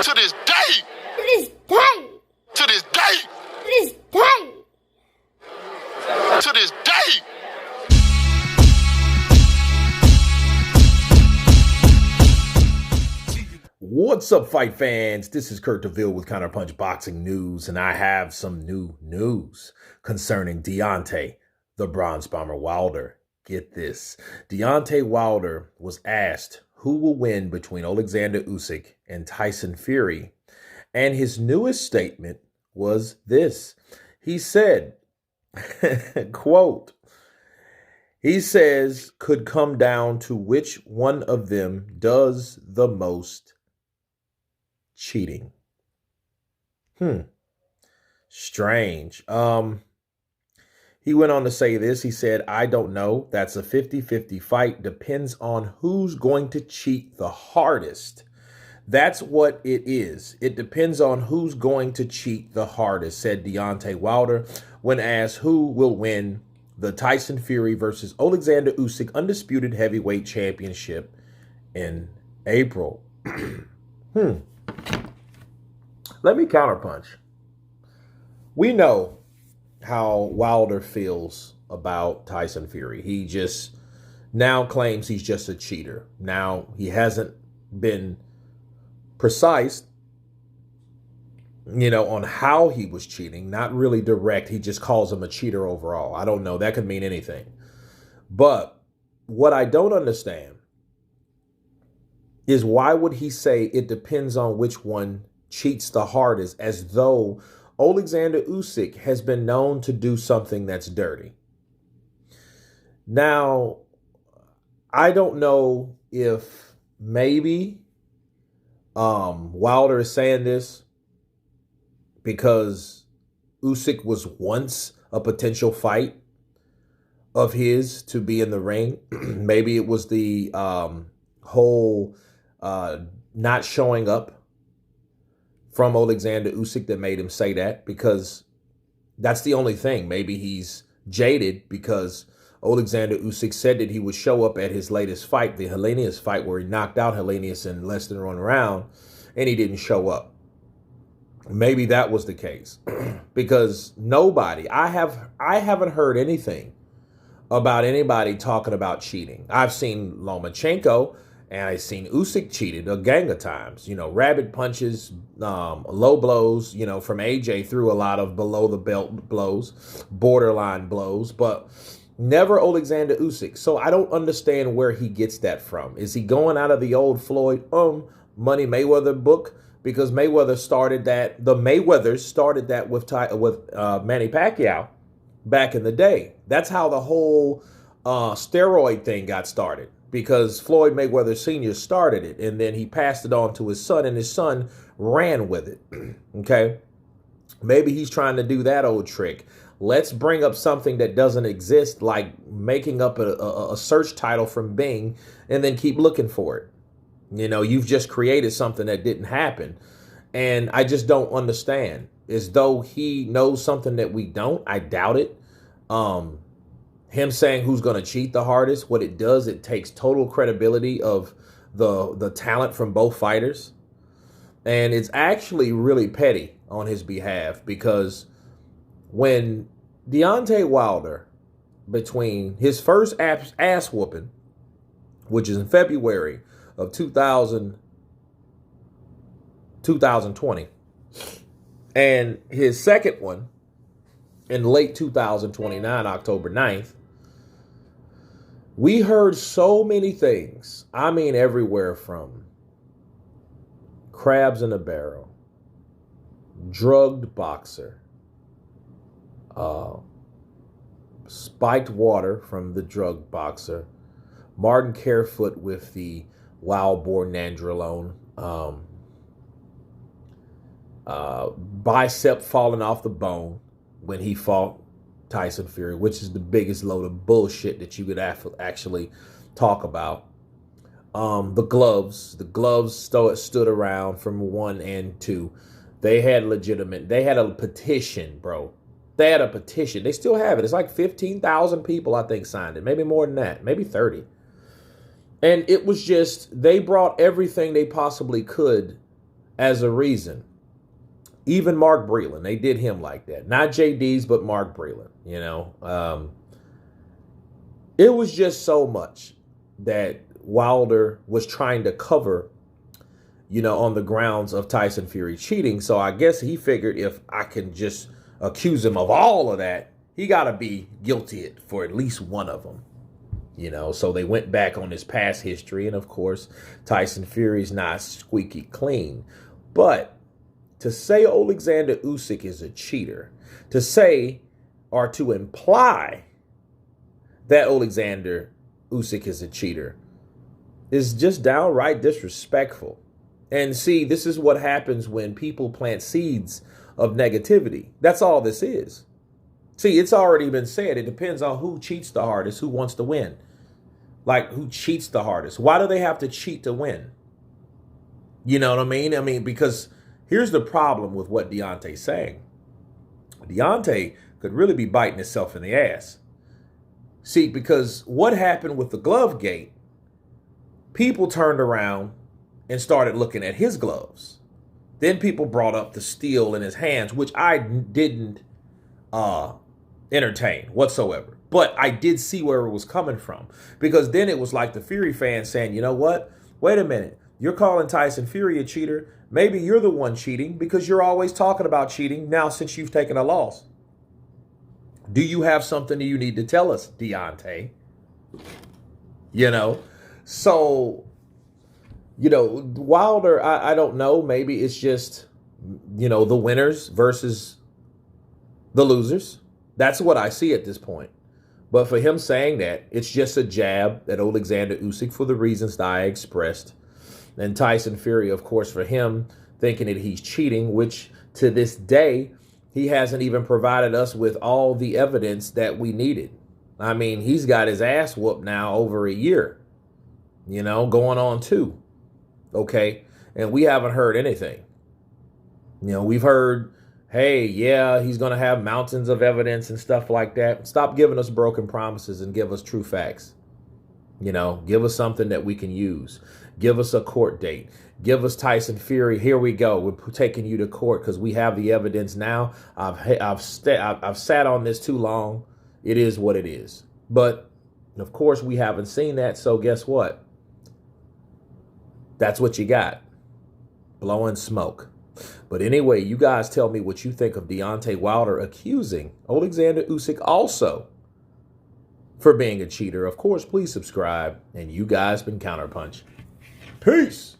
To this day. To this day. To this day. To this day. To this day. What's up, fight fans? This is Kurt DeVille with Counterpunch Boxing News, and I have some new news concerning Deontay, the Bronze Bomber Wilder. Get this. Deontay Wilder was asked who will win between Alexander Usyk and Tyson Fury, and his newest statement was this. He said, quote, he says, could come down to which one of them does the most cheating. Strange. He went on to say this. He said, I don't know. That's a 50-50 fight. Depends on who's going to cheat the hardest. That's what it is. It depends on who's going to cheat the hardest, said Deontay Wilder when asked who will win the Tyson Fury versus Alexander Usyk undisputed heavyweight championship in April. Let me counterpunch. We know how Wilder feels about Tyson Fury. He just now claims he's just a cheater. Now, he hasn't been precise, on how he was cheating. Not really direct. He just calls him a cheater overall. I don't know. That could mean anything. But what I don't understand is why would he say it depends on which one cheats the hardest, as though Alexander Usyk has been known to do something that's dirty. Now, I don't know if maybe Wilder is saying this because Usyk was once a potential fight of his to be in the ring. Maybe it was the whole not showing up from Alexander Usyk that made him say that, because that's the only thing. Maybe he's jaded because Alexander Usyk said that he would show up at his latest fight, the Helenius fight, where he knocked out Helenius in less than 1 round, and he didn't show up. Maybe that was the case, because I haven't heard anything about anybody talking about cheating. I've seen Lomachenko and I've seen Usyk cheated a gang of times, rabbit punches, low blows, from AJ threw a lot of below the belt blows, borderline blows, but never Alexander Usyk. So I don't understand where he gets that from. Is he going out of the old Floyd Money Mayweather book? Because Mayweather started that, the Mayweathers started that with Manny Pacquiao back in the day. That's how the whole steroid thing got started, because Floyd Mayweather Sr. started it, and then he passed it on to his son, and his son ran with it. Okay? Maybe he's trying to do that old trick. Let's bring up something that doesn't exist, like making up a search title from Bing and then keep looking for it. You've just created something that didn't happen. And I just don't understand. As though he knows something that we don't. I doubt it. Him saying who's going to cheat the hardest, what it does, it takes total credibility of the talent from both fighters. And it's actually really petty on his behalf, because when Deontay Wilder, between his first ass whooping, which is in February of 2020, and his second one in late 2029, October 9th, we heard so many things. I mean, everywhere from crabs in a barrel, drugged boxer, spiked water from the drug boxer, Martin Carefoot with the wild boar nandrolone, bicep falling off the bone when he fought Tyson Fury, which is the biggest load of bullshit that you could actually talk about. The gloves stood around from 1 and 2. They had a petition, bro. They had a petition. They still have it. It's like 15,000 people, I think, signed it. Maybe more than that. Maybe 30. And it was just, they brought everything they possibly could as a reason. Even Mark Breland, they did him like that. Not JD's, but Mark Breland, you know. It was just so much that Wilder was trying to cover, you know, on the grounds of Tyson Fury cheating. So I guess he figured if I can just accuse him of all of that, he got to be guilty for at least one of them. You know, so they went back on his past history. And of course, Tyson Fury's not squeaky clean. But to say Alexander Usyk is a cheater, to say or to imply that Alexander Usyk is a cheater is just downright disrespectful. And see, this is what happens when people plant seeds of negativity. That's all this is. See, it's already been said. It depends on who cheats the hardest, who wants to win. Like, who cheats the hardest? Why do they have to cheat to win? You know what I mean? I mean, because here's the problem with what Deontay's saying. Deontay could really be biting himself in the ass. See, because what happened with the glove gate, people turned around and started looking at his gloves. Then people brought up the steel in his hands, which I didn't entertain whatsoever. But I did see where it was coming from. Because then it was like the Fury fans saying, you know what? Wait a minute. You're calling Tyson Fury a cheater. Maybe you're the one cheating because you're always talking about cheating now since you've taken a loss. Do you have something that you need to tell us, Deontay? You know? So, you know, Wilder, I don't know. Maybe it's just, you know, the winners versus the losers. That's what I see at this point. But for him saying that, it's just a jab at Alexander Usyk for the reasons that I expressed. And Tyson Fury, of course, for him thinking that he's cheating, which to this day, he hasn't even provided us with all the evidence that we needed. I mean, he's got his ass whooped now over a year, you know, going on 2. Okay. And we haven't heard anything. You know, we've heard, hey, yeah, he's going to have mountains of evidence and stuff like that. Stop giving us broken promises and give us true facts. You know, give us something that we can use. Give us a court date. Give us Tyson Fury. Here we go. We're taking you to court because we have the evidence now. I've sat on this too long. It is what it is. But, of course, we haven't seen that. So guess what? That's what you got. Blowing smoke. But anyway, you guys tell me what you think of Deontay Wilder accusing Alexander Usyk also for being a cheater. Of course, please subscribe. And you guys been Counterpunch. Peace.